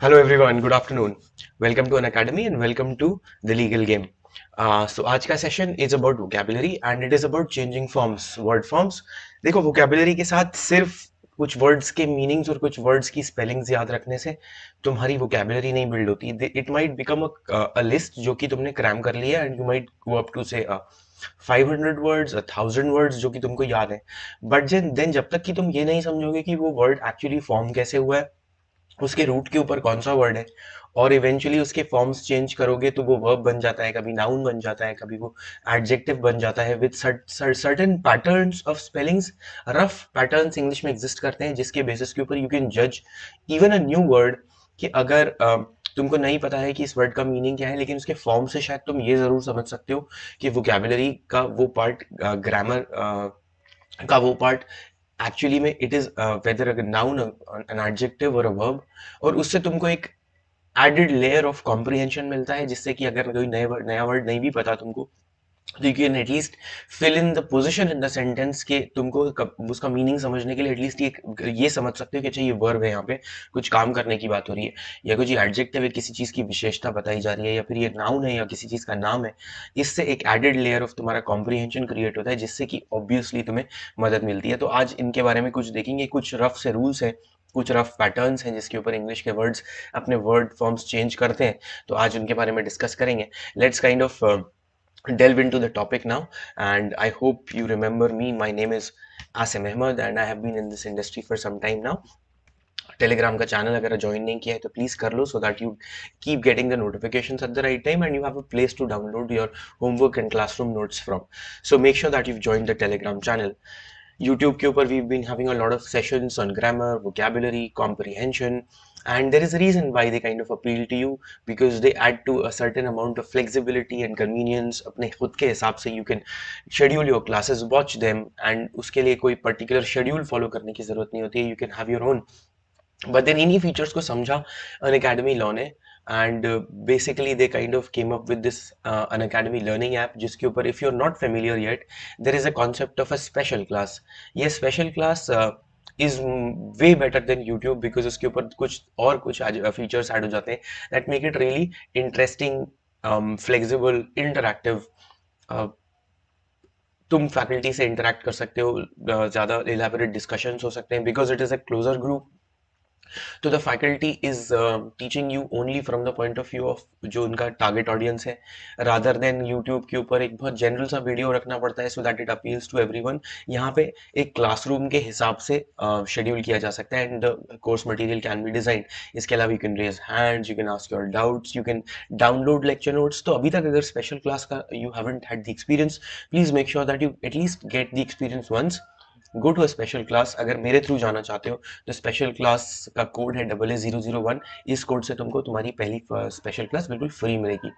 Hello everyone, good afternoon. Welcome to Unacademy and welcome to the legal game. So आज का session is about vocabulary and it is about changing forms, word forms. देखो vocabulary के साथ सिर्फ कुछ words के meanings और कुछ वर्ड्स की स्पेलिंग्स याद रखने से तुम्हारी vocabulary नहीं बिल्ड होती. It might become a list जो कि तुमने क्रैम कर लिया and you might go up to say 500 words 1000 words जो कि तुमको याद है. बट देन जब तक कि तुम ये नहीं समझोगे कि वो वर्ड एक्चुअली फॉर्म कैसे हुआ है, उसके रूट के ऊपर कौन सा वर्ड है, और इवेंचुअली उसके फॉर्म्स चेंज करोगे तो वो वर्ब बन जाता है, कभी नाउन बन जाता है, कभी वो एडजेक्टिव बन जाता है with certain patterns of spellings. Rough patterns English में एग्जिस्ट करते हैं जिसके बेसिस के ऊपर यू कैन जज इवन अ न्यू वर्ड. कि अगर तुमको नहीं पता है कि इस वर्ड का मीनिंग क्या है, लेकिन उसके फॉर्म से शायद तुम ये जरूर समझ सकते हो कि वोकैबुलरी का वो पार्ट, ग्रामर का वो पार्ट एक्चुअली में it is whether a noun, N adjective और अ वर्ब. और उससे तुमको एक एडेड लेयर ऑफ कॉम्प्रिहेंशन मिलता है, जिससे कि अगर कोई नया वर्ड नहीं भी पता तुमको, तो you can at least fill in the position in the sentence के तुमको उसका मीनिंग समझने के लिए एटलीस्ट ये समझ सकते हो कि अच्छा ये वर्ब है, यहाँ पे कुछ काम करने की बात हो रही है, या कुछ एडजेक्टिव है, किसी चीज की विशेषता बताई जा रही है, या फिर ये नाउन है या किसी चीज का नाम है. इससे एक एडेड लेयर ऑफ तुम्हारा कॉम्प्रिहेंशन क्रिएट होता है, जिससे कि ऑब्वियसली तुम्हें मदद मिलती है. तो आज इनके बारे में कुछ देखेंगे, कुछ रफ से रूल्स है, कुछ रफ पैटर्न्स हैं जिसके ऊपर इंग्लिश के वर्ड्स अपने वर्ड फॉर्म्स चेंज करते हैं. तो आज उनके बारे में डिस्कस करेंगे. Let's kind of delve into the topic now, and I hope you remember me. My name is Aasim Ahmed and I have been in this industry for some time now. Telegram का channel अगर join नहीं किया है तो please कर लो, so that you keep getting the notifications at the right time and you have a place to download your homework and classroom notes from. So make sure that you join the Telegram channel. YouTube के ऊपर we've been having a lot of sessions on grammar, vocabulary, comprehension, and there is a reason why they kind of appeal to you, because they add to a certain amount of flexibility and convenience. अपने खुद के हिसाब से you can schedule your classes, watch them, and उसके लिए कोई particular schedule follow करने की जरूरत नहीं होती है. You can have your own. But then इन्हीं फीचर्स को समझा अन अकेडमी लॉ ने, and basically they kind of came up with this Unacademy learning app, जिसके ऊपर if you are not familiar yet, there is a concept of a special class. ये special class is way better than YouTube, because उसके ऊपर कुछ features add हो जाते हैं that make it really interesting, flexible, interactive. तुम faculty से interact कर सकते हो, ज़्यादा इलेबोरेट डिस्कशंस हो सकते हैं, because it is a closer group. तो the faculty is teaching you only from the point of view of जो उनका टारगेट ऑडियंस है, रादर देन यूट्यूब के ऊपर एक बहुत जनरल सा वीडियो रखना पड़ता है so that it appeals to everyone. यहाँ पे एक क्लासरूम के हिसाब से शेड्यूल किया जा सकता है and course material can be design. इसके अलावा you can raise hands, you can ask your doubts, you can download lecture notes. तो अभी तक अगर स्पेशल क्लास का you haven't had the experience, please make sure that you at least get the experience once. Go to a special class. अगर मेरे through जाना चाहते हो तो स्पेशल क्लास का कोड है AA001. इस कोड से तुमको तुम्हारी पहली स्पेशल क्लास बिल्कुल फ्री मिलेगी.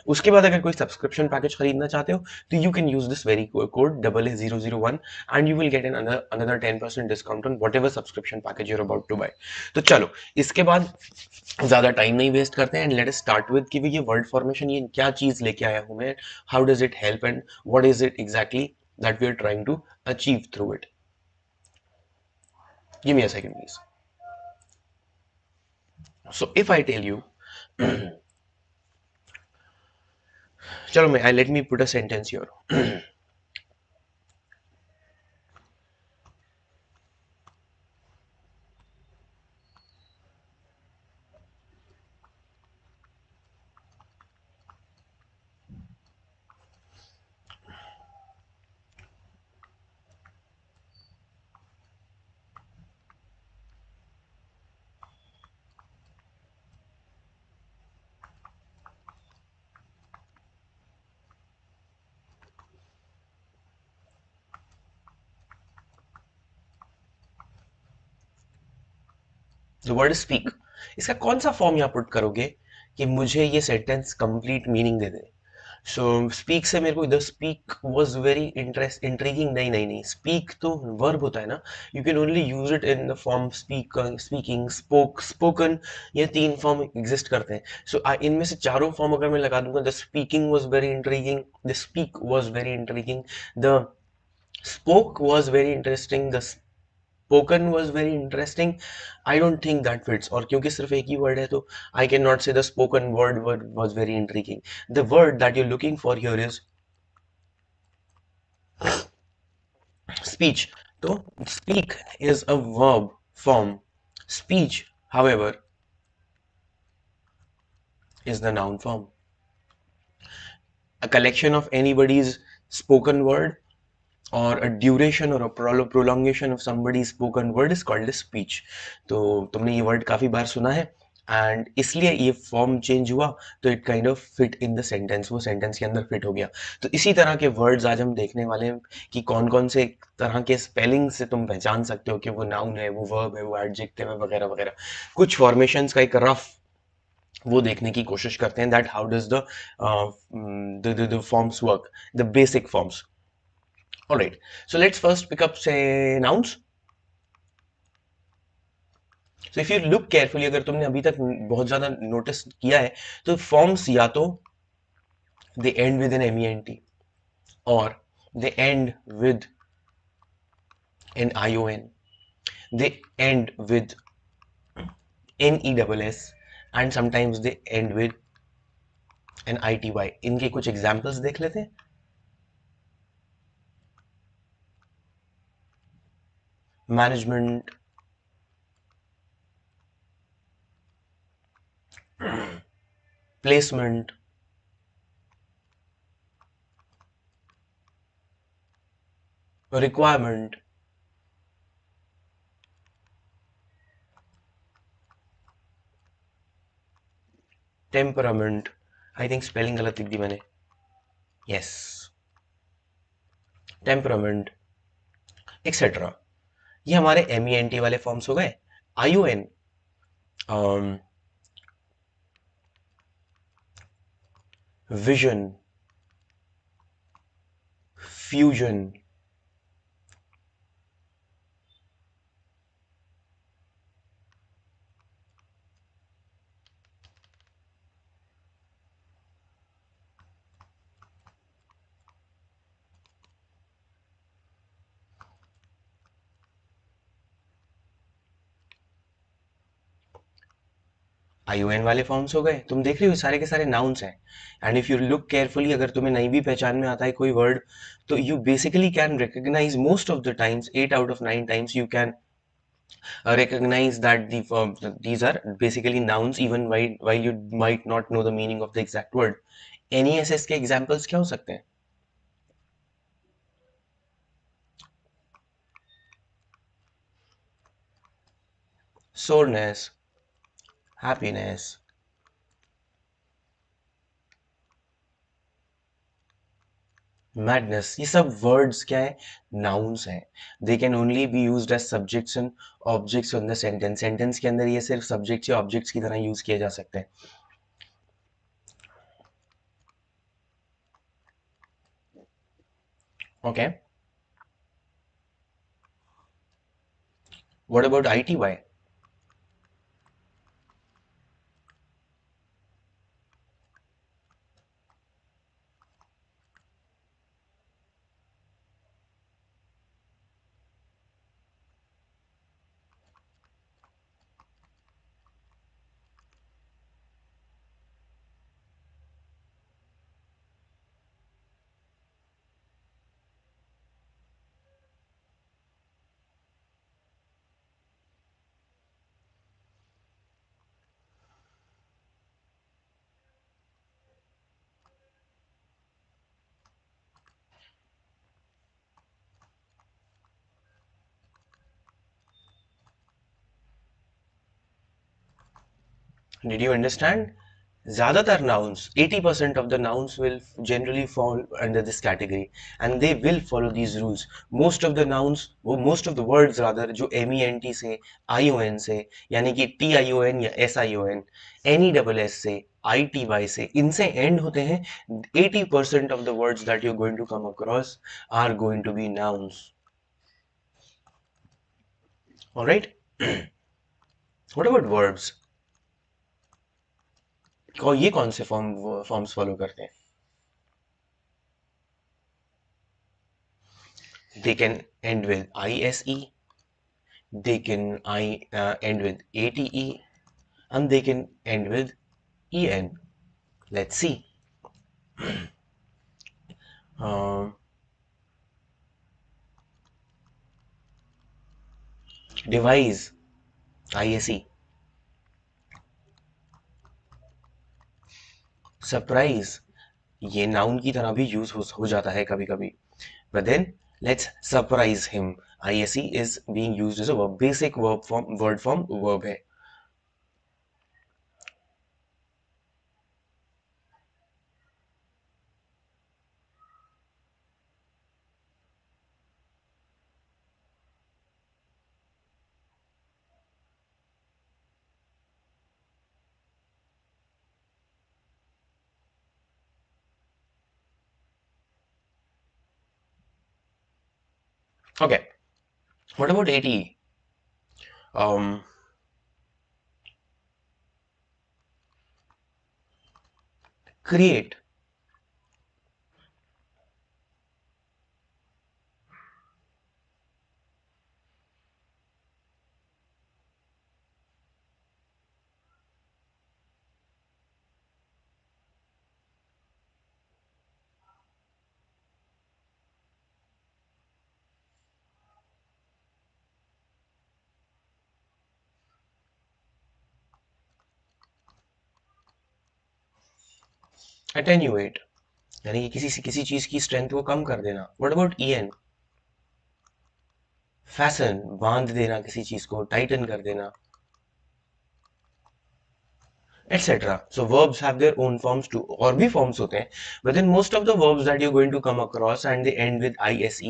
उसके बाद अगर कोई सब्सक्रिप्शन पैकेज खरीदना चाहते हो तो you can use this very code AA001 and you will get an another 10% discount on whatever subscription package you're about to buy. तो चलो इसके बाद ज्यादा टाइम नहीं वेस्ट करते हैं and let us start with कि ये वर्ड फॉर्मेशन ये क्या चीज लेके आया हूं मैं, how does it help and what is it exactly that we are trying to achieve through it. Give me a second, please. So if I tell you, chalo, let me put a sentence here. The word is speak. इसका कौन सा form यहाँ put करोगे कि मुझे ये sentence complete meaning दे दे. So speak से मेरे को the speak was very intriguing. नहीं नहीं नहीं, स्पीक तो वर्ब होता है ना. You can only use it in the form speak, speaking, spoke, spoken. ये तीन फॉर्म एग्जिस्ट करते हैं. सो इनमें से चारों फॉर्म अगर मैं लगा दूंगा, the speaking was very intriguing, the speak was very intriguing, the spoke was very interesting, the spoken was very interesting. I don't think that fits, और क्योंकि सिर्फ एक ही word है तो I cannot say the spoken word was very intriguing. The word that you're looking for here is speech. So speak is a verb form. Speech, however, is the noun form. A collection of anybody's spoken word or a duration or a prolongation of somebody's spoken word is called a speech. तो तुमने ये word काफी बार सुना है and इसलिए ये form change हुआ तो it kind of fit in the sentence, वो सेंटेंस के अंदर फिट हो गया. तो इसी तरह के वर्ड्स आज हम देखने वाले हैं कि कौन कौन से तरह के स्पेलिंग से तुम पहचान सकते हो कि वो नाउन है, वो वर्ब है, वो एडजेक्टिव है, वगैरह वगैरह. कुछ फॉर्मेशंस का एक रफ वो देखने की कोशिश करते हैं that how does the forms work, the basic forms. Alright, so let's first pick up से nouns. So if you look carefully, अगर तुमने अभी तक बहुत ज्यादा नोटिस किया है तो फॉर्म्स या तो they end with N M और they end with N ION, they end with NESS and sometimes they end with an ITY. इनके कुछ एग्जांपल्स देख लेते हैं. Management, placement, requirement, temperament. I think spelling गलत लिख दी मैंने. Yes, temperament etcetera. ये हमारे MENT वाले फॉर्म्स हो गए. ION, विजन, फ्यूजन, ION वाले फॉर्म्स हो गए. तुम देख रहे हो सारे के सारे नाउन्स हैं. And if you look carefully, अगर तुम्हें नहीं भी पहचान में आता है कोई वर्ड तो you basically can recognize most of the times, 8 out of 9 times you can recognize that these are basically nouns even while you might not know the meaning of the exact word. NESS के examples क्या हो सकते हैं? Soreness, happiness, madness. ये सब words क्या है? Nouns हैं. They can only be used as subjects and objects in the sentence. Sentence के अंदर ये सिर्फ subjects या objects की तरह use किए जा सकते हैं. Okay. What about ITY? Did you understand? ज्यादातर nouns, 80% of the nouns will generally fall under this category and they will follow these rules. Most of the nouns, most of the words rather, जो MENT से, ION से, यानी कि TION या SION, NESS से, ITY से, इनसे end होते हैं. 80% of the words that you're going to come across are going to be nouns. Alright? What about verbs? ये कौन से फॉर्म्स फॉलो करते हैं? They can end with ISE, they can end with ate, and they can end with en. Let's see. Um, devise, ise. Surprise, ये noun की तरह भी use हो जाता है कभी कभी. But then let's surprise him. ise is being used as a verb. Basic verb form, word form verb है. Okay, what about ate? um Create. Attenuate, यानी कि किसी चीज की स्ट्रेंथ को कम कर देना. What about en? फैसन, बांध देना किसी चीज को, टाइटन कर देना, etc. So verbs have their own forms too. और भी forms होते हैं, but then most of the verbs that you're going to come across and they end with ise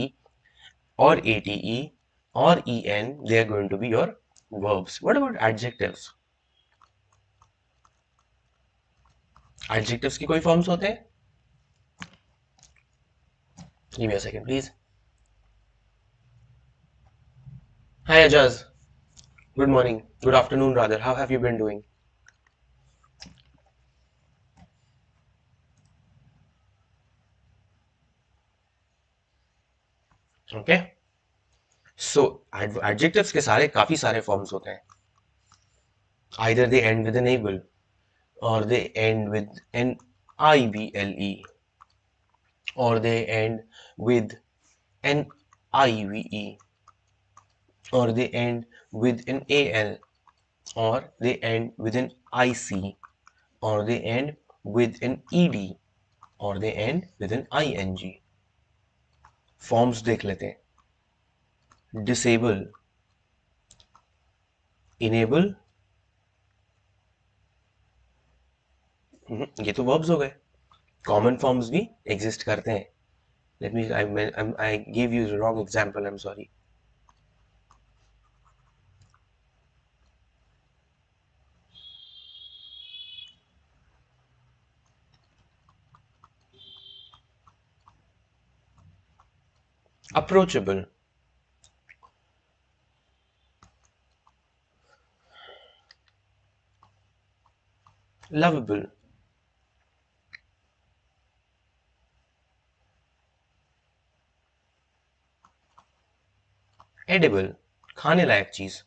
or ate or en, they are going to be your verbs. What about adjectives? Adjectives की कोई forms होते हैं? Give me a second, please. Hi Ajaz. Good morning. Good afternoon rather. How have you been doing? Okay. So adjectives के सारे काफी सारे forms होते हैं. Either they end with an able, or they end with an ible, or they end with an ive, or they end with an al, or they end with an ic, or they end with an ed, or they end with an ing. Forms देख लेते हैं. Disable, enable, ये तो verbs हो गए. Common forms भी exist करते हैं. Let me, I gave you the wrong example, I'm sorry. Approachable, lovable, edible, खाने लायक चीज.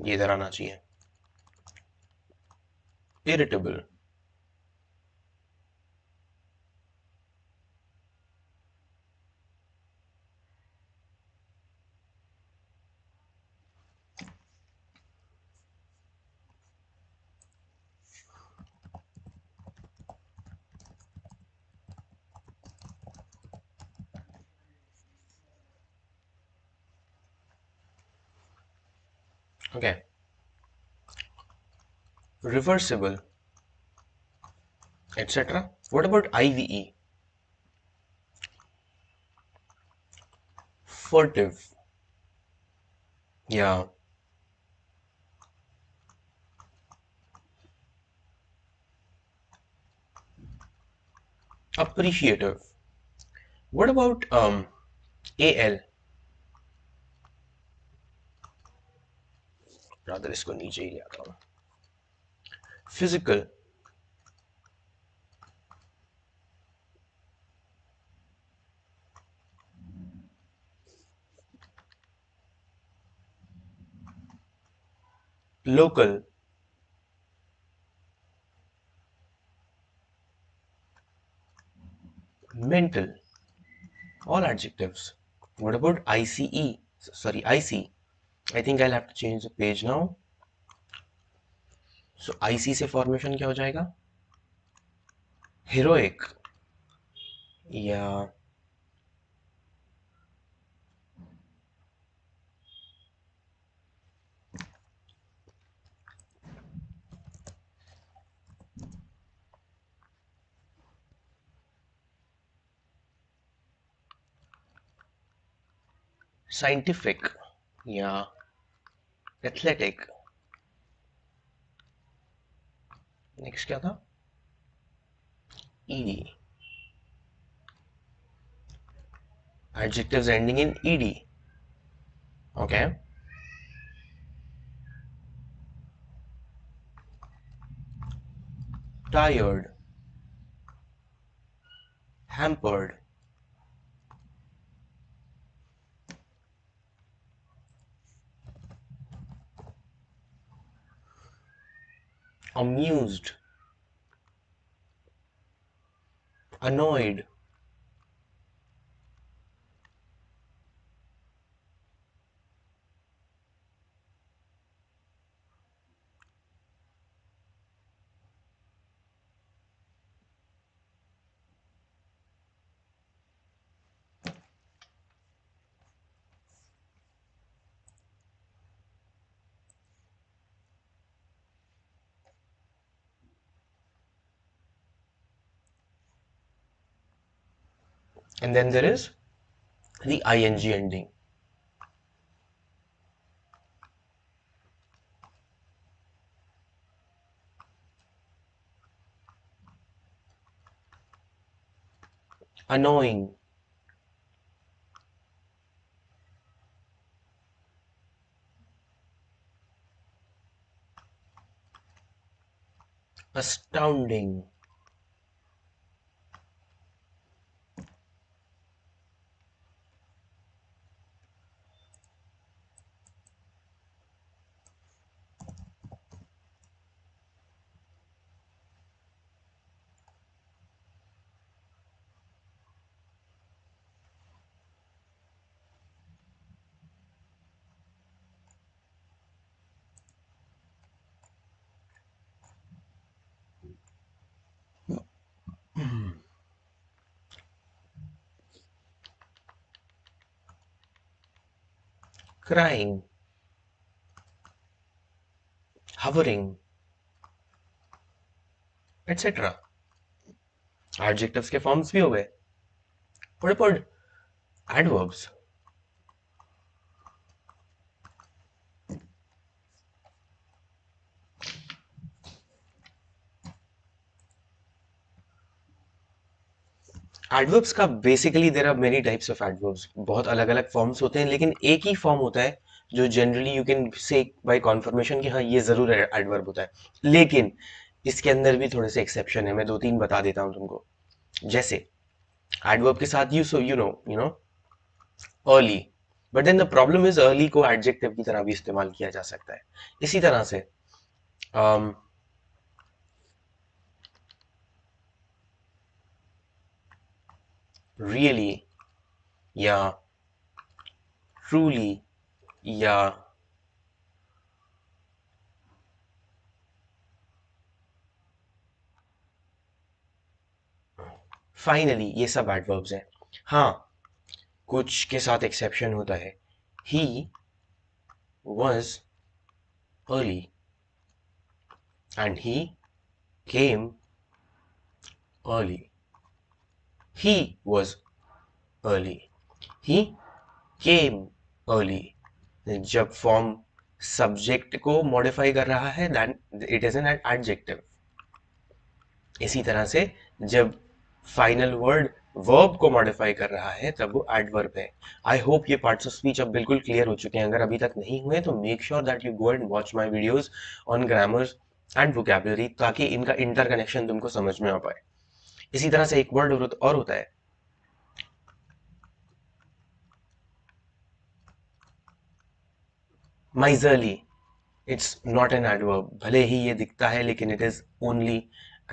ये इधर आना चाहिए. Irritable, okay. Reversible, etc. What about IVE? Furtive, yeah. Appreciative. What about AL? Rather इसको नीचे ही ले आता हूँ। Physical, local, mental, all adjectives. What about ICE? Sorry, IC. I think I'll have to change the page now. So IC से formation क्या हो जाएगा? Heroic या scientific या athletic. नेक्स्ट क्या था? ED. Adjectives ending in ED. Okay. Tired, hampered, amused, annoyed, and then there is the ing ending. Annoying, astounding, crying, hovering, etc. Adjectives के forms भी हो गए. What about adverbs? एडवर्ब्स का basically there are many types of adverbs. बहुत अलग अलग forms होते हैं, लेकिन एक ही फॉर्म होता है जो generally you can say by confirmation कि हाँ ये जरूर एडवर्ब होता है. लेकिन इसके अंदर भी थोड़े से एक्सेप्शन है. मैं दो तीन बता देता हूँ तुमको. जैसे एडवर्ब के साथ you know early, but then the problem is early को एडजेक्टिव की तरह भी इस्तेमाल किया जा सकता है. इसी तरह से रियली या ट्रूली या फाइनली, ये सब एडवर्ब्स हैं. हाँ, कुछ के साथ एक्सेप्शन होता है. He was early and he came early. He was early, he came early. जब फॉर्म सब्जेक्ट को मॉडिफाई कर रहा है, then it is an adjective. इसी तरह से जब फाइनल वर्ड वर्ब को मॉडिफाई कर रहा है तब वो एडवर्ब है। आई होप ये पार्ट्स ऑफ स्पीच अब बिल्कुल क्लियर हो चुके हैं। अगर अभी तक नहीं हुए तो make sure that you go and watch my videos on grammar and vocabulary, ताकि इनका इंटरकनेक्शन तुमको समझ में आ पाए। इसी तरह से एक वर्ड और होता है miserly. It's not an adverb, भले ही ये दिखता है लेकिन it is only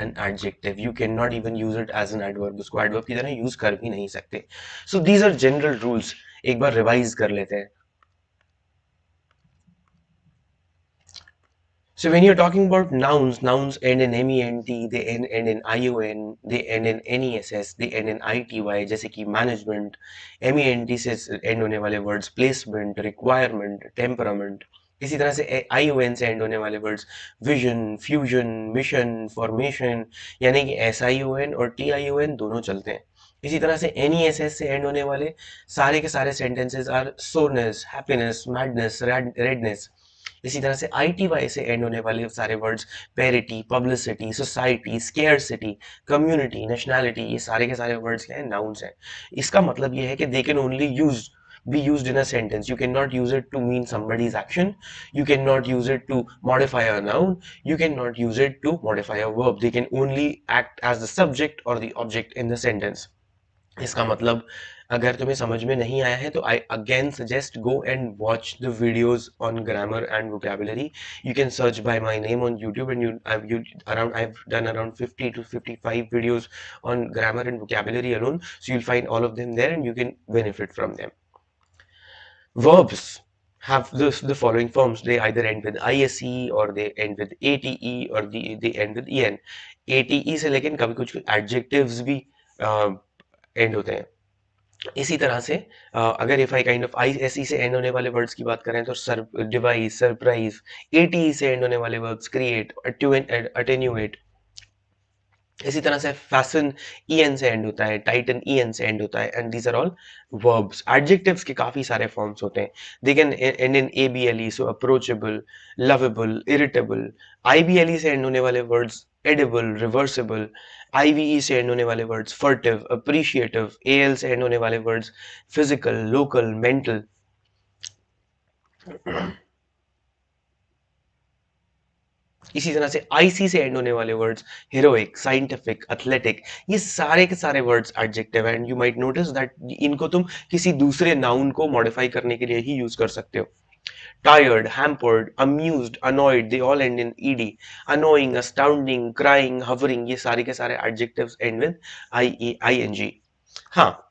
an adjective. You can not even use it as an adverb, उसको एडवर्ब की तरह यूज कर भी नहीं सकते। So these are general rules, एक बार रिवाइज कर लेते हैं। So when you're talking about nouns, nouns end in ment, they end in ion, they end in ness, they end in ity, जैसे कि management, ment से end होने वाले words placement, requirement, temperament। इसी तरह से ion से end होने वाले words vision, fusion, mission, formation, यानी कि sion और tion दोनों चलते हैं। इसी तरह से ness से end होने वाले सारे के सारे sentences are soreness, happiness, madness, redness। इसी तरह से ITY से एंड होने वाले सारे words parity, publicity, society, scarcity, community, nationality, ये सारे के सारे वर्ड्स क्या है, नाउन्स हैं। इसका मतलब ये है कि they can only be used in a sentence. You cannot use it to mean somebody's action. You cannot use it to modify a noun. You cannot use it to modify a verb. They can only act as the subject or the object in the sentence. इसका मतलब अगर तुम्हें समझ में नहीं आया है तो I again suggest go and watch the videos on grammar and vocabulary. You can search by my name on YouTube and I've done around 50 to 55 videos on grammar and vocabulary alone, so you'll find all of them there and you can benefit from them. Verbs have the following forms. They either end with ise or they end with ate or they end with en। ate से लेकिन कभी कुछ adjectives भी and होते हैं। इसी तरह से अगर if I kind of I S E से एंड होने वाले वर्ड्स की बात करें तो सर डिवाइस, सरप्राइज। एटी से एंड होने वाले वर्ड्स क्रिएट, अटेन्यूएट। इसी तरह से फैशन en से एंड होता है, टाइटन en से एंड होता है, and these are all verbs. Adjectives के काफी सारे फॉर्म्स होते हैं। They can end in A B L E, so approachable, lovable, irritable. I B L E से एंड होने वाले वर्ड्स एडिबल, रिवर्सिबल। आईवीई से एंड होने वाले वर्ड्स फर्टिव, अप्रिशिएटिव। एएल से एंड होने वाले वर्ड्स फिजिकल, लोकल, मेंटल। इसी तरह से आईसी से एंड होने वाले वर्ड्स हीरोइक, साइंटिफिक, एथलेटिक। ये सारे के सारे वर्ड्स एडजेक्टिव हैं, and you might notice that इनको तुम किसी दूसरे नाउन को मॉडिफाई करने के लिए ही यूज कर सकते हो। Tired, hampered, amused, annoyed, they all and in ED. Annoying, astounding, crying, hovering, ये सारे के सारे एडजेक्टिव्स एंड विद आईएनजी। हाँ,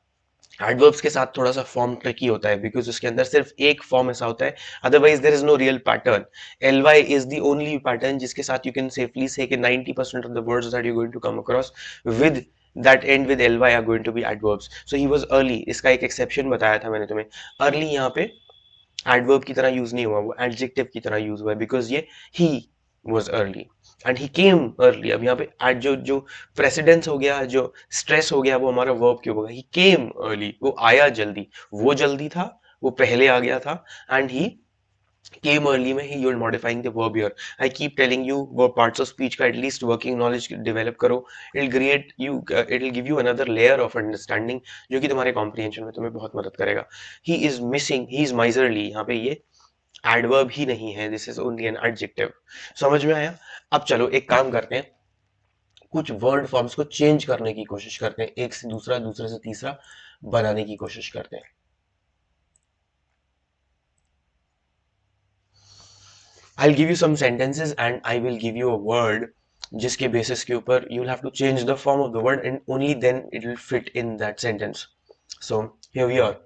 एडवर्ब्स के साथ थोड़ा सा फॉर्म ट्रिकी होता है बिकॉज उसके अंदर सिर्फ एक फॉर्म ऐसा होता है, otherwise there is no real pattern. L Y is the only pattern जिसके साथ यू कैन सेफली से कि 90% of the words that you going to come across with that end with ly are going to be adverbs. So he was early, इसका एक exception बताया था मैंने तुम्हें। Early यहाँ पे एडवर्ब की तरह यूज नहीं हुआ, वो एडजेक्टिव की तरह यूज हुआ है बिकॉज ये ही was early and he came early. अब यहाँ पे आज जो जो प्रेसिडेंस हो गया, जो स्ट्रेस हो गया, वो हमारा वर्ब क्यों होगा, ही केम अर्ली, वो आया जल्दी, वो जल्दी था, वो पहले आ गया था, एंड ही came early में ही you're modifying the verb here. I keep telling you वो parts of speech का at least working knowledge develop करो। it'll create you it'll give you another layer of understanding जो कि तुम्हारे comprehension में तुम्हें बहुत मदद करेगा। he is missing, he is miserly, यहाँ पे ये adverb ही नहीं है, this is only an adjective। समझ में आया? अब चलो एक काम करते हैं, कुछ वर्ड फॉर्म्स को चेंज करने की कोशिश करते हैं, एक से दूसरा, दूसरे से तीसरा बनाने की कोशिश करते हैं। I'll give you some sentences and I will give you a word जिसके basis के ऊपर you'll have to change the form of the word and only then it will fit in that sentence. So here we are.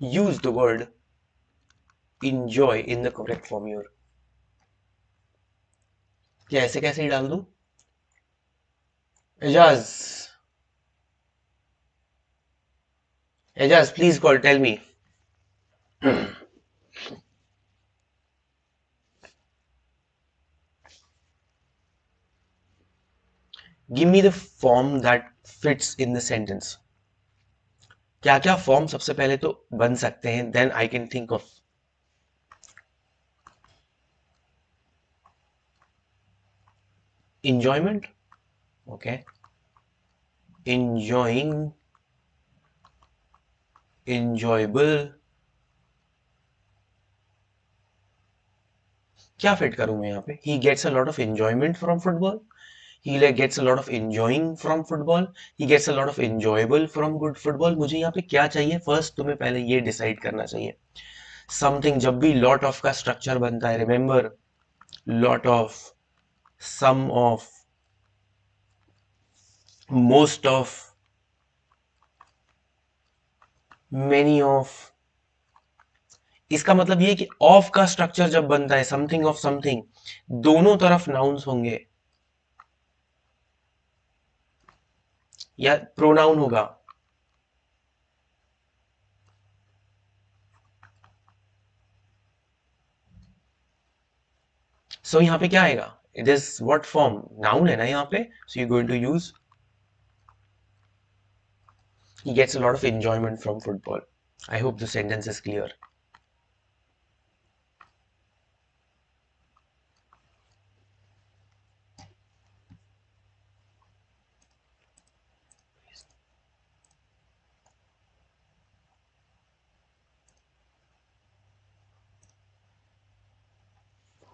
Use the word enjoy in the correct form here. क्या ऐसे कैसे ही डाल दूं? Ejaz, Ejaz please call, tell me. Give me the form that fits in the sentence. क्या क्या form सबसे पहले तो बन सकते हैं, then I can think of enjoyment. Okay, enjoying, enjoyable. क्या फिट करूं मैं यहाँ पे? He gets a lot of enjoyment from football. He like gets a lot of enjoying from football. He gets a lot of enjoyable from good football. मुझे यहाँ पे क्या चाहिए? फर्स्ट तुम्हें पहले ये डिसाइड करना चाहिए. Something, जब भी lot of का स्ट्रक्चर बनता है, remember lot of, some of, most of, many of. इसका मतलब ये है कि ऑफ का स्ट्रक्चर जब बनता है, समथिंग ऑफ समथिंग, दोनों तरफ नाउन्स होंगे या प्रोनाउन होगा. सो यहाँ पे क्या आएगा? It is what form? Noun है ना यहाँ पे. So you going to use he gets a lot of enjoyment from football. I hope the sentence is clear.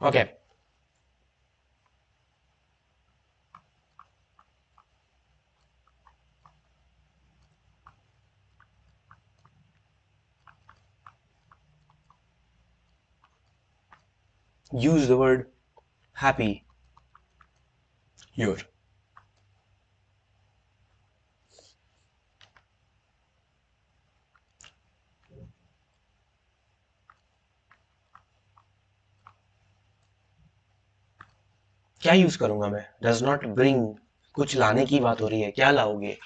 Okay, use the word happy your. क्या यूज करूंगा मैं? Does not bring. कुछ लाने की बात हो रही है, क्या लाओगे?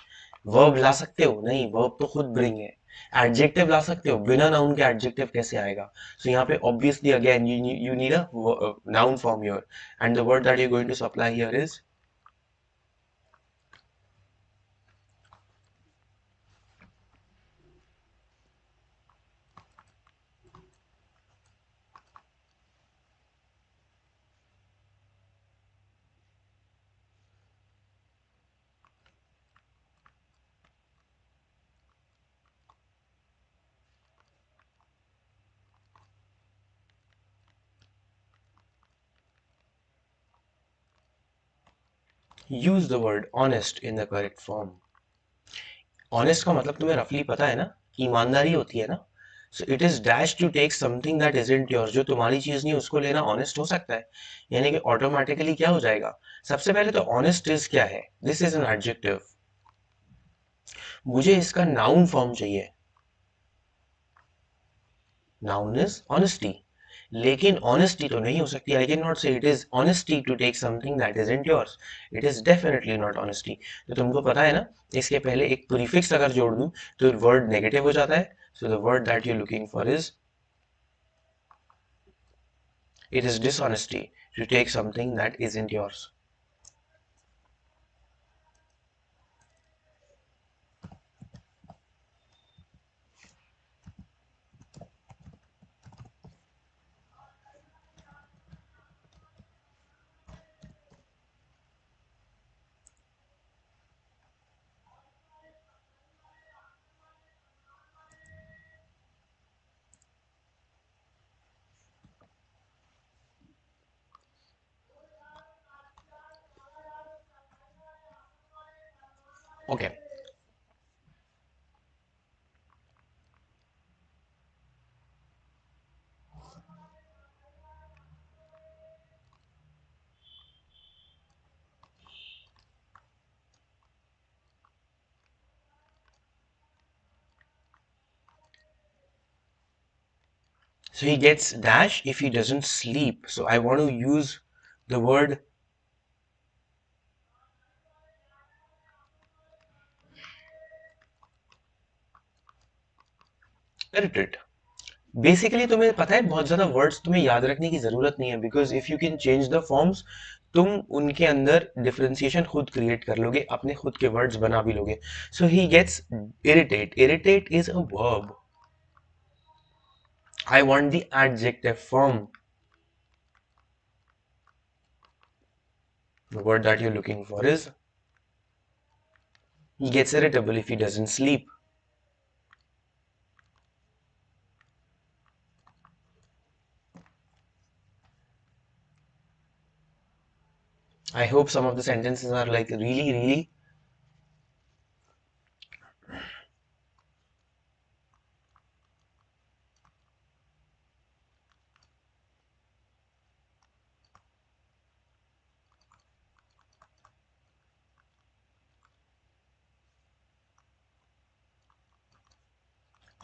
वर्ब ला सकते हो? नहीं, वर्ब तो खुद ब्रिंग है. एडजेक्टिव ला सकते हो? बिना नाउन के एडजेक्टिव कैसे आएगा? सो यहाँ पे obviously again you need a noun form here, and the word that you going to supply here is use the word honest in the correct form. Honest का मतलब तुम्हें रफली पता है ना? ईमानदारी होती है ना. So it is dash to take something that isn't yours. जो तुम्हारी चीज नहीं उसको लेना ऑनेस्ट हो सकता है. यानी कि ऑटोमेटिकली क्या हो जाएगा? सबसे पहले तो ऑनेस्ट इज क्या है? This is an adjective. मुझे इसका नाउन फॉर्म चाहिए. Noun is honesty. लेकिन ऑनेस्टी तो नहीं हो सकती. I can not say it is honesty to take something that isn't yours. It is definitely not honesty. तो तुमको पता है ना, इसके पहले एक प्रीफिक्स अगर जोड़ दूं तो वर्ड नेगेटिव हो जाता है. So the word that you looking for is, it is dishonesty to take something that isn't yours. Okay. So he gets dash if he doesn't sleep. So I want to use the word irritate. Basically तुम्हें पता है बहुत ज्यादा words तुम्हें याद रखने की जरूरत नहीं है, because if you can change the forms, तुम उनके अंदर डिफरेंशिएशन खुद क्रिएट कर लोगे, अपने खुद के वर्ड्स बना भी लोगे. So he gets irritate. Irritate is a verb. I want the adjective form. The word that you're looking for is he gets irritable if he doesn't sleep. I hope some of the sentences are like really.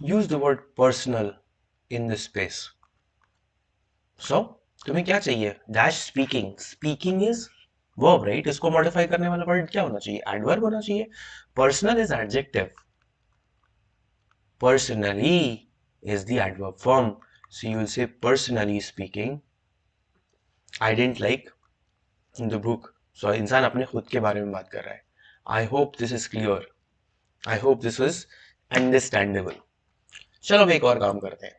Use the word personal in this space. So, तुम्हें क्या चाहिए? Dash speaking. Speaking is verb, right? इसको modify करने वाला word क्या होना चाहिए? Adverb होना चाहिए. Personal is adjective. Personally is the adverb form. So you will say personally speaking, I didn't like the book. So इंसान अपने खुद के बारे में बात कर रहा है. I hope this is clear. I hope this was understandable. चलो अब एक और काम करते हैं.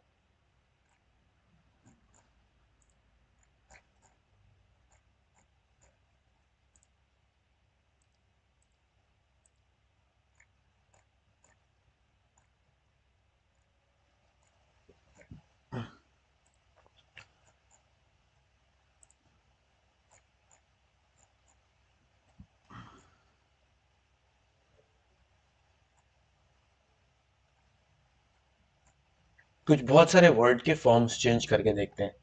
कुछ बहुत सारे वर्ड के फॉर्म्स चेंज करके देखते हैं.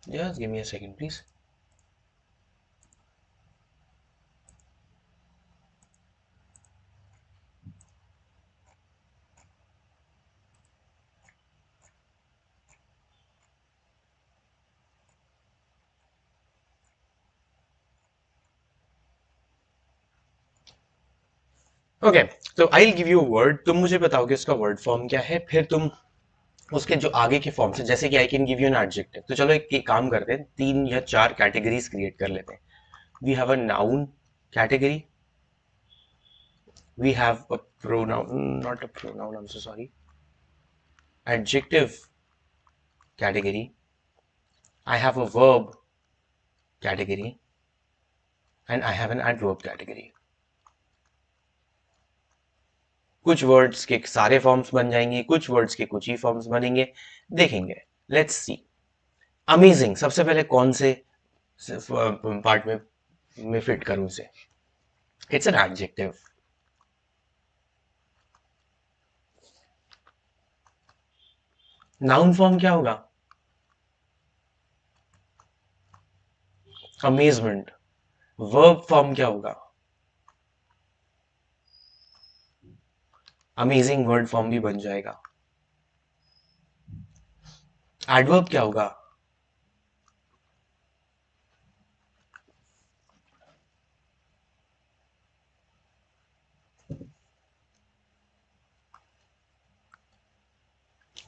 Just give me a second, please. Okay, तो आई गिव यू वर्ड, तुम मुझे बताओगे उसका वर्ड फॉर्म क्या है, फिर तुम उसके जो आगे के फॉर्म्स है, जैसे कि I can give you an adjective. तो चलो एक काम करते हैं, 3 या 4 कैटेगरीज क्रिएट कर लेते हैं. We have a noun category. We have a pronoun, not a pronoun, I'm so sorry. Adjective category. I have a verb category. And I have an adverb category. कुछ वर्ड्स के सारे forms बन जाएंगे, कुछ words के कुछ ही forms बनेंगे, देखेंगे. Let's see. अमेजिंग सबसे पहले कौन से पार्ट में फिट करूं इसे? It's an adjective. Noun form क्या होगा? अमेजमेंट. वर्ब फॉर्म क्या होगा? अमेजिंग वर्ड फॉर्म भी बन जाएगा. एडवर्ब क्या होगा?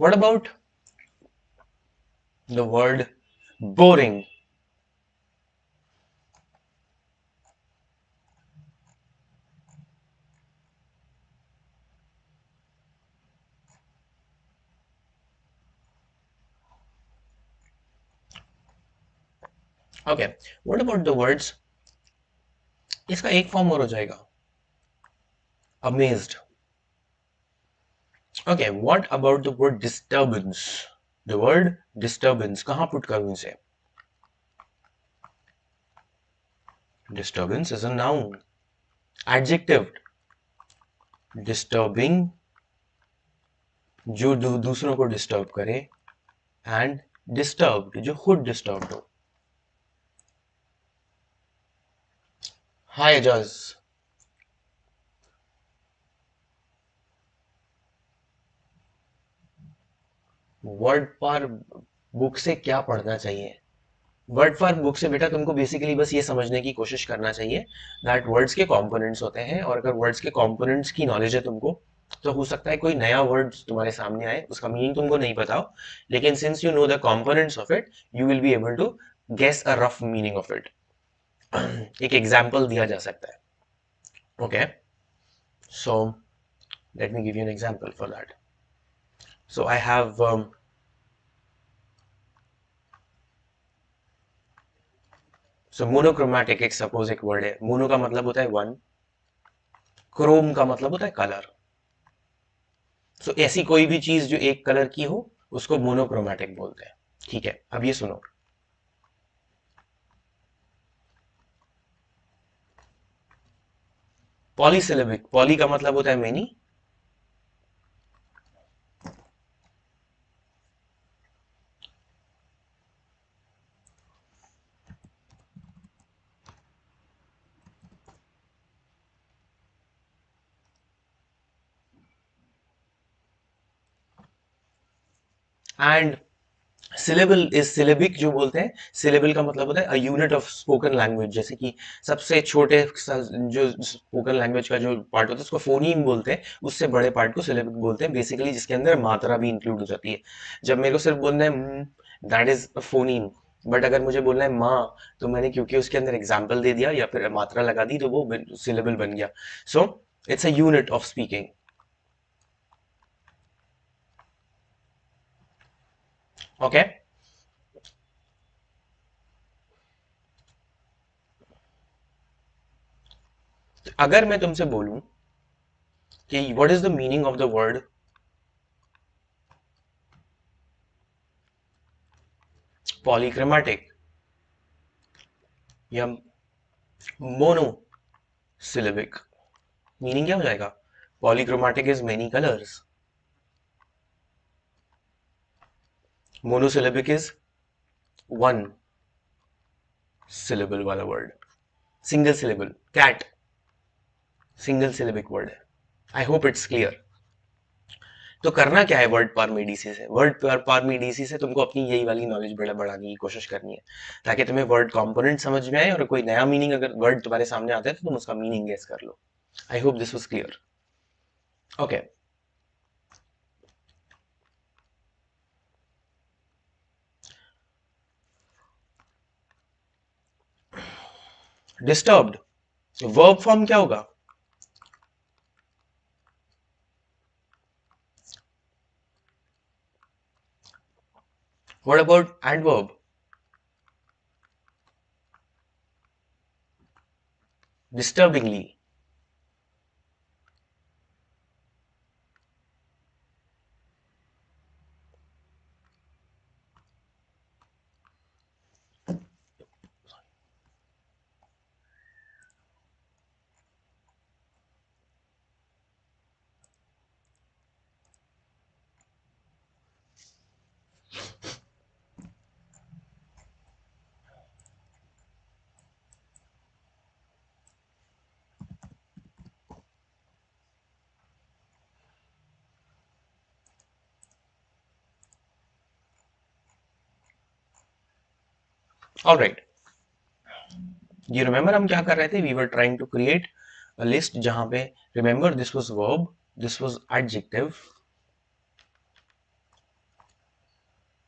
What about the word boring? Okay, what about the words? इसका एक फॉर्म और हो जाएगा, amazed. Okay, what about the word disturbance? The word disturbance कहाँ पुट करूं इसे? Disturbance is a noun. Adjective. Disturbing, जो दूसरों को डिस्टर्ब करे, and disturbed, जो खुद डिस्टर्ब हो. Hi Ajaz. वर्ड पर बुक से क्या पढ़ना चाहिए? वर्ड फॉर्म बुक से बेटा तुमको बेसिकली बस ये समझने की कोशिश करना चाहिए दैट वर्ड्स के कंपोनेंट्स होते हैं, और अगर वर्ड्स के कंपोनेंट्स की नॉलेज है तुमको, तो हो सकता है कोई नया वर्ड तुम्हारे सामने आए, उसका मीनिंग तुमको नहीं पता हो, लेकिन since you know the components of it, you will be able to guess a rough meaning of it. एक एग्जाम्पल दिया जा सकता है। Okay, so let me give you an example for that. So I have so monochromatic, एक suppose एक word है। Mono का मतलब होता है वन, क्रोम का मतलब होता है कलर। सो ऐसी कोई भी चीज जो एक कलर की हो, उसको मोनोक्रोमैटिक बोलते हैं। ठीक है, अब ये सुनो। पॉलीसिलेबिक, पॉली का मतलब होता है many, and syllable is syllabic जो बोलते हैं। सिलेबल का मतलब होता है अ यूनिट ऑफ स्पोकन लैंग्वेज, जैसे कि सबसे छोटे जो स्पोकन लैंग्वेज का जो पार्ट होता है उसको फोनीम बोलते हैं, उससे बड़े पार्ट को सिलेबिक बोलते हैं, बेसिकली जिसके अंदर मात्रा भी इंक्लूड हो जाती है। जब मेरे को सिर्फ बोलना है that is a phoneme, but अगर मुझे बोलना है माँ, तो मैंने क्योंकि उसके अंदर एग्जाम्पल दे दिया या फिर मात्रा लगा दी, तो वो सिलेबल बन गया। So it's a unit of speaking. Okay, अगर मैं तुमसे बोलूं कि what is the meaning of the word polychromatic या मोनोसिलेबिक, मीनिंग क्या हो जाएगा? Polychromatic is many colours, monosyllabic is one syllable वाला word, single syllable. Cat single syllabic word है। I hope it's clear. तो करना क्या है वर्ड पार मेडिसी से? वर्ड पार मेडिसी से तुमको अपनी यही वाली नॉलेज बढ़ाने की कोशिश करनी है, ताकि तुम्हें वर्ड कंपोनेंट समझ में आए, और कोई नया मीनिंग अगर वर्ड तुम्हारे सामने आता है तो तुम उसका मीनिंग गेस कर लो। I hope this was clear. Okay, disturbed, verb form क्या होगा? What about adverb? Disturbingly. Alright, you remember हम क्या कर रहे थे? We were trying to create a list जहां पे, remember, this was verb, this was adjective,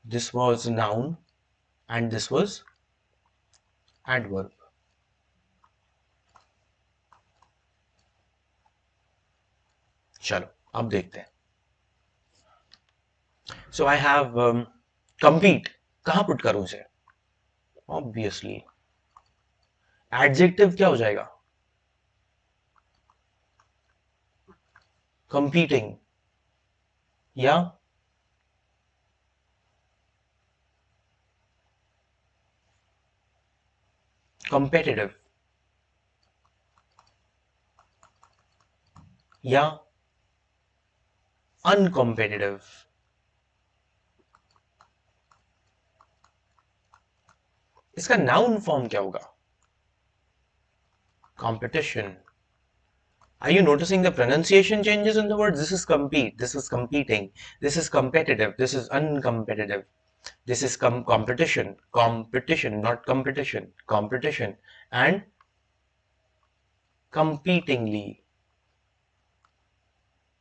this was noun, and this was adverb. चलो अब देखते हैं। So I have compete, कहाँ पुट करूं इसे? Obviously adjective क्या हो जाएगा? Competing या competitive या uncompetitive? इसका noun form क्या होगा? Competition. Are you noticing the pronunciation changes in the words? This is compete, this is competing, this is competitive, this is uncompetitive. This is competition, not competition, competition. And competingly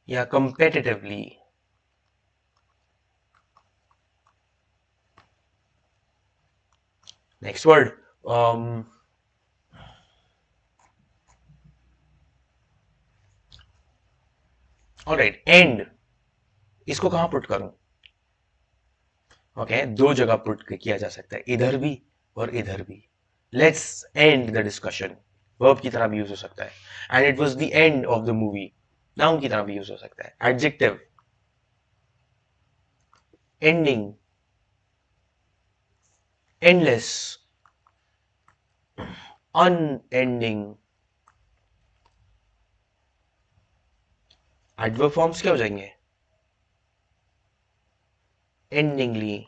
या competitively. Next word. Alright, end. इसको कहाँ put करूं? Okay, दो जगह put किया जा सकता है, इधर भी और इधर भी. Let's end the discussion. Verb की तरह भी यूज हो सकता है. And it was the end of the movie. Noun की तरह भी यूज हो सकता है. Adjective. Ending. Endless. Unending. Adverb forms क्या हो जाएंगे? एंडिंगली,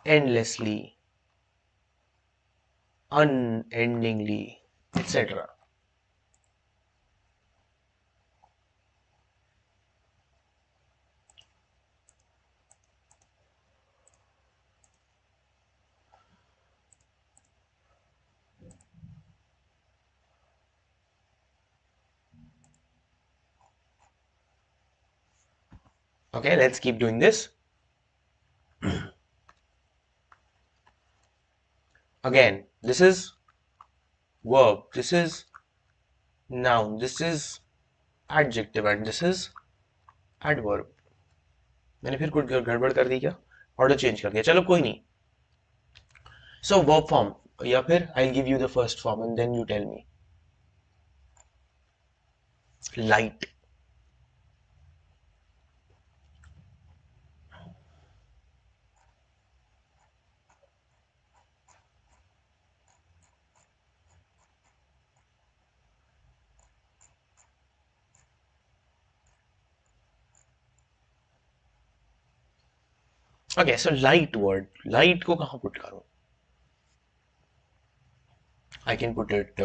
endlessly, unendingly, etc. Okay, let's keep doing this. Again, this is verb, this is noun, this is adjective, and this is adverb. मैंने फिर कुछ गड़बड़ कर दी क्या? ऑर्डर चेंज कर दिया, चलो कोई नहीं. So verb form, या फिर I'll give you the first form and then you tell me. Light. Okay, so light word. Light को कहाँ put करूँ? I can put it.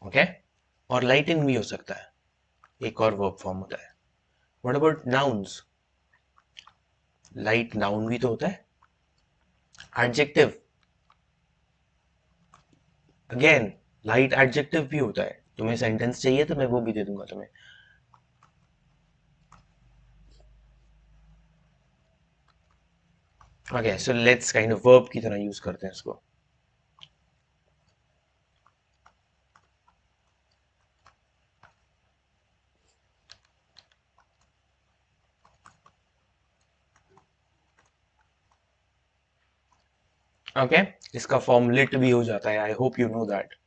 Okay, और lighten भी हो सकता है. एक और verb form होता है. What about nouns? Light noun भी तो होता है. Adjective. Again, light adjective भी होता है. तुम्हें sentence चाहिए तो मैं वो भी दे दूंगा तुम्हें. Okay, so let's kind of verb की तरह use करते हैं इसको. Okay, इसका form lit भी हो जाता है. I hope you know that.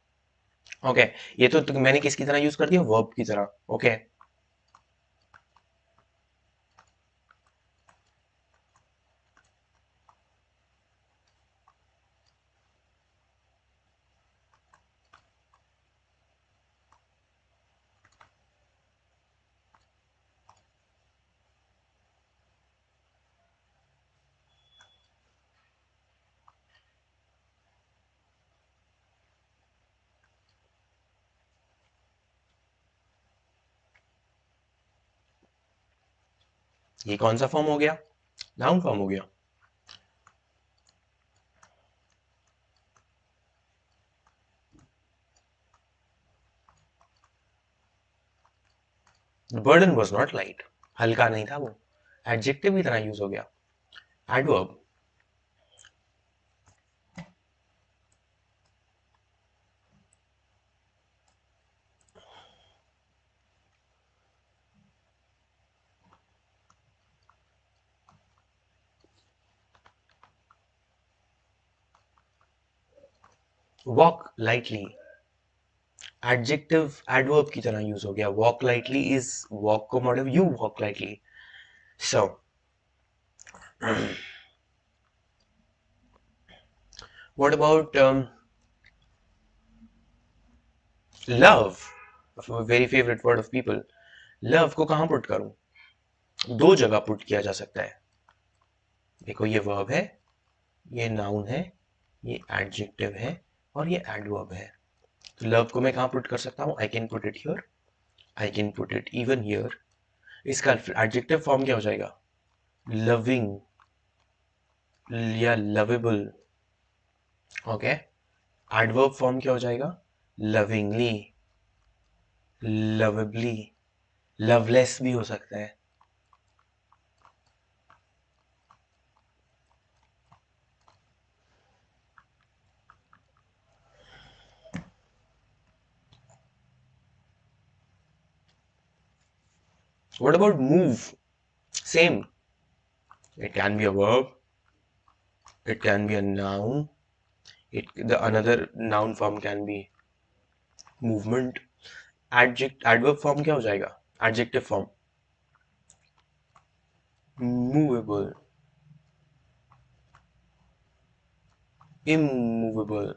Okay, ये तो मैंने किसकी तरह use कर दिया? Verb की तरह. Okay. ये कौन सा फॉर्म हो गया? नाउन फॉर्म हो गया. The burden was not light. हल्का नहीं था वो. Adjective की तरह यूज हो गया. Adverb. Walk lightly. Adjective adverb की तरह यूज हो गया. Walk lightly is walk को model you walk lightly. So what about love? Very favourite word of people. Love को कहाँ पुट करूं? दो जगह पुट किया जा सकता है। देखो ये वर्ब है, ये नाउन है, ये एडजेक्टिव है और ये एडवर्ब है। तो लव को मैं कहाँ पुट कर सकता हूँ? I can put it here, I can put it even here. इसका एडजेक्टिव फॉर्म क्या हो जाएगा? लविंग या लवेबल। ओके, एडवर्ब फॉर्म क्या हो जाएगा? लविंगली, लवेबली, लवलेस भी हो सकता है। What about move? Same. It can be a verb. It can be a noun. The another noun form can be movement. Adverb form क्या हो जाएगा? Adjective form movable, immovable.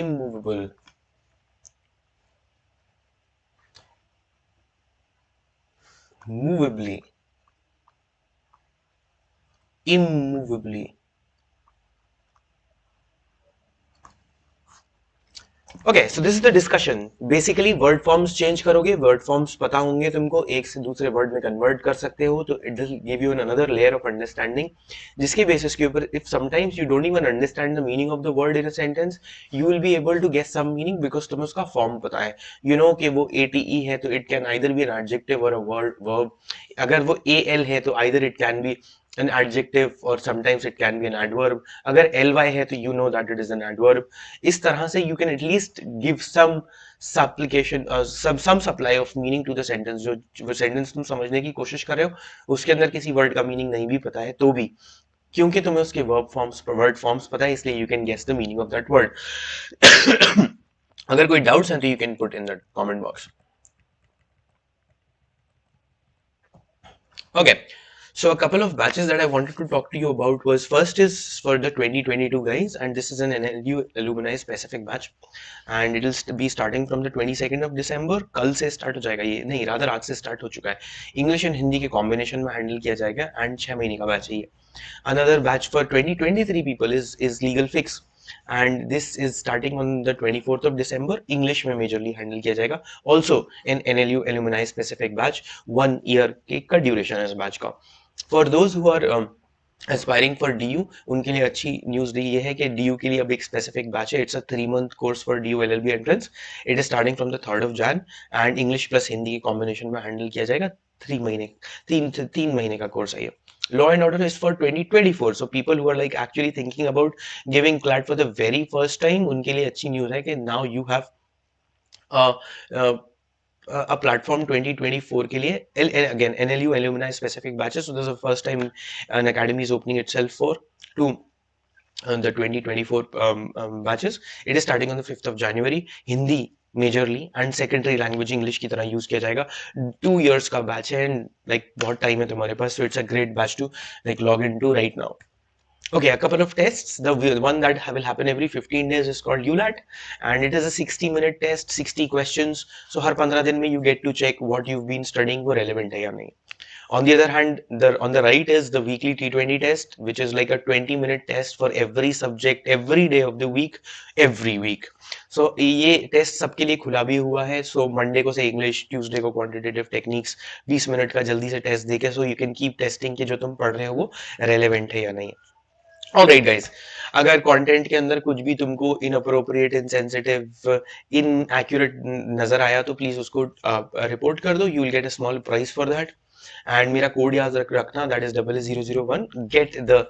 Immovable, movably, immovably. Okay, so this is the discussion. Basically word forms change करोगे, word forms पता होंगे तुमको, एक से दूसरे वर्ड में कन्वर्ट कर सकते हो, तो it will give you an another layer of understanding, जिसके बेसिस के ऊपर if sometimes you don't even understand the meaning of the word in a sentence, you will be able to guess some meaning because तुम्हें उसका form पता है। You know कि वो ATE है तो it can either be an adjective और a verb. अगर वो AL है तो either it can be an adjective or sometimes it can be an adverb. अगर ly है तो you know that it is an adverb. इस तरह से you can at least give some supplication some supply of meaning to the sentence। जो sentence तुम समझने की कोशिश कर रहे हो उसके अंदर किसी word का meaning नहीं भी पता है तो भी, क्योंकि तुम्हें उसके word forms पता है, इसलिए you can guess the meaning of that word। अगर कोई doubts हैं तो you can put in the comment box। Okay, so a couple of batches that I wanted to talk to you about was, first is for the 2022 guys, and this is an NLU alumni specific batch, and it will be starting from the 22nd of December। कल से start हो जाएगा ये, नहीं rather आज से start हो चुका है। English and हिंदी के combination में handle किया जाएगा and 6 महीने का batch है ये। Another batch for 2023 people is legal fix, and this is starting on the 24th of December। English में majorly handle किया जाएगा। Also an NLU alumni specific batch, 1 year का duration है इस batch का। For those who are aspiring for DU, उनके लिए अच्छी न्यूज ये है कि DU के लिए अब एक स्पेसिफिक बैच है। It's a 3 month course for DU LLB entrance. It is starting from the 3rd of Jan and English plus Hindi के कॉम्बिनेशन में हैंडल किया जाएगा। 3 महीने का कोर्स है ये। Law and Order is for 2024, so people who are like actually thinking about giving CLAT for the very first time, उनके लिए अच्छी न्यूज है कि now you have uh, uh, a platform 2024 के लिए, again NLU alumni specific batches, so this is the first time an academy is opening itself for to the 2024 batches। it is starting on the 5th of January। Hindi majorly and secondary language English की तरह use किया जाएगा। 2 years का batch है and like बहुत time है तुम्हारे पास, so it's a great batch to like log into right now। Okay, a couple of tests. The one that will happen every 15 days is called ULAT, and it is a 60-minute test, 60 questions. So हर 15 दिन में you get to check what you've been studying वो relevant है या नहीं। On the other hand, on the right is the weekly T20 test, which is like a 20-minute test for every subject, every day of the week, every week। So ये test सबके लिए खुला भी हुआ है। So मंडे को से English, Tuesday को क्वांटिटेटिव टेक्निक्स, 20 मिनट का जल्दी से टेस्ट देके so you can keep testing कि जो तुम पढ़ रहे हो वो relevant है या नहीं। ऑलराइट गाइस, अगर कंटेंट के अंदर कुछ भी तुमको इनअप्रोप्रिएट, इनसेंसिटिव, इनएक्यूरेट नजर आया तो प्लीज उसको रिपोर्ट कर दो। You will get a small price for that and मेरा कोड याद रखना, दैट इज 0001 गेट द।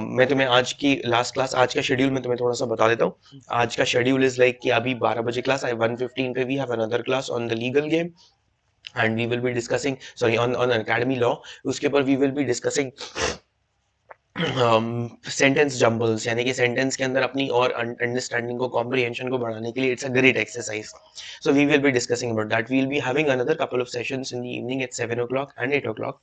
मैं तुम्हें आज की लास्ट क्लास, आज का शेड्यूल मैं तुम्हें थोड़ा सा बता देता हूँ। आज का शेड्यूल इज लाइक कि अभी 12 बजे क्लास है, 1:15 पे we have another class on the legal game and we will be discussing, sorry on academy law. उसके ऊपर we will be discussing sentence jumbles, यानी कि सेंटेंस के अंदर अपनी और अंडरस्टैंडिंग को, कॉम्प्रिहेंशन को बढ़ाने के लिए it's a great exercise. So we will be discussing about that. We will be having another couple of sessions in the evening at 7 o'clock and 8 o'clock,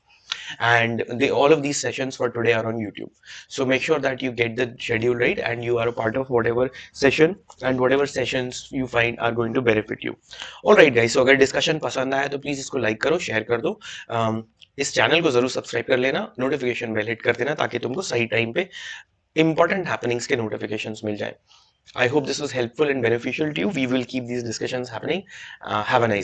and all of these sessions for today are on YouTube. So make sure that you get the schedule right and you are a part of whatever session and whatever sessions you find are going to benefit you. All right guys, so अगर discussion पसंद आया तो please इसको like करो, share कर दो. इस channel को जरूर सब्सक्राइब कर लेना, नोटिफिकेशन बेल हिट कर देना ताकि तुमको सही टाइम पे इंपॉर्टेंट हैपनिंग्स के नोटिफिकेशंस मिल जाए. I hope this was helpful and beneficial to you. We will keep these discussions happening. Have a nice